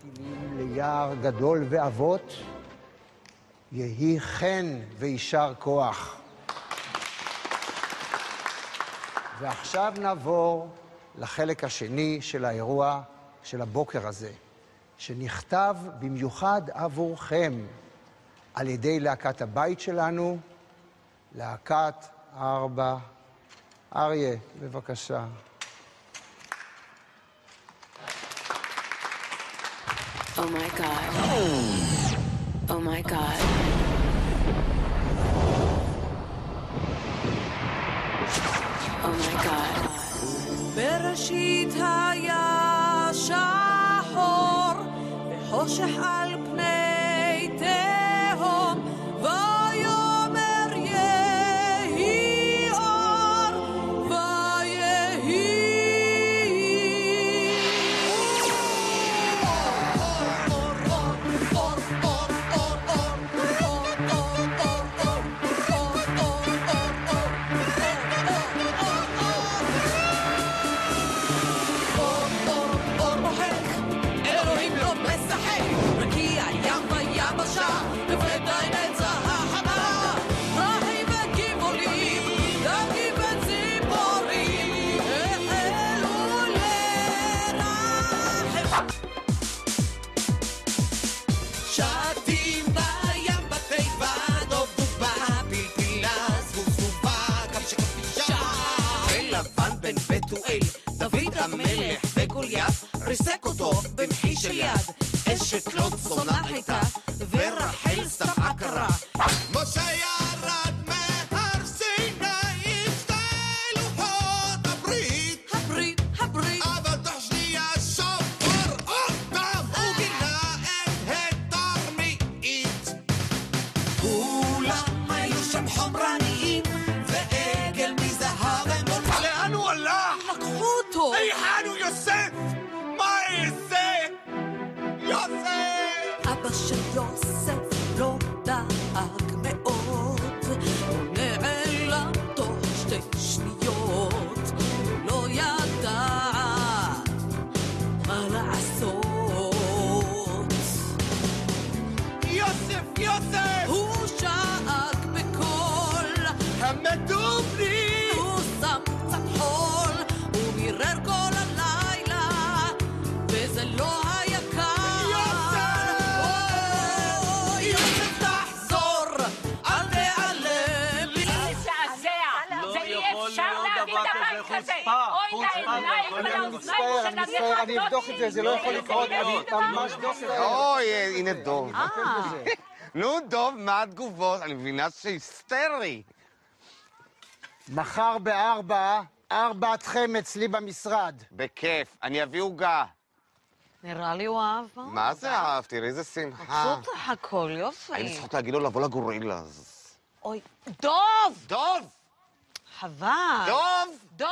טילים ליער גדול ואבות, יהי חן וישר כוח. ועכשיו נעבור לחלק השני של האירוע של הבוקר הזה, שנכתב במיוחד עבורכם על ידי להקת הבית שלנו, להקת 4. אריה, בבקשה. Oh my God. Oh my God. Oh my God. בראשית היה שחור וחושך על פני תהום ויאמר יהי אור ויהי המלך וגוליית ריסק אותו במחי של יד אשת לוט זונה הייתה ורחל ספעה קרה משה ירד מהר סיני שתי לוחות הברית אבל תוך שנייה שופר אותם וגילה את התרמית כולם היו שם חומרניים ועגל מזהב לאן הוא הלך? לקחו אותו היכן יוסף? מה יעשה? יוסף! אבא של יוסף לא דאג מאוד הוא נעלם תוך 2 שניות הוא לא ידע מה לעשות יוסף! הוא שאג בקול המתו בני הוא שם קצת חול הוא מירר כל הלילה וזה לא היה קל יוסף תחזור אל תיעלם זה שעזע זה אי אפשר להגיד דבר כזה אוי לעיניים ולאוזניים אני מצטער, אני אבדוק את זה, זה לא יכול לקרות, אני ממש לא מצטער. אוי, הנה דוב. נו, דוב, מה התגובות? אני מבינה שהיסטרי. מחר ב4, 4 אצלי במשרד. בכיף, אני אביא עוגה. נראה לי הוא אהב. מה זה אהב? תראי איזה שמחה. מבסוט לך הכל, יופי. היינו צריכות להגיד לו לבוא לגורילה. אוי, דוב! דוב! חבל. דוב! דוב!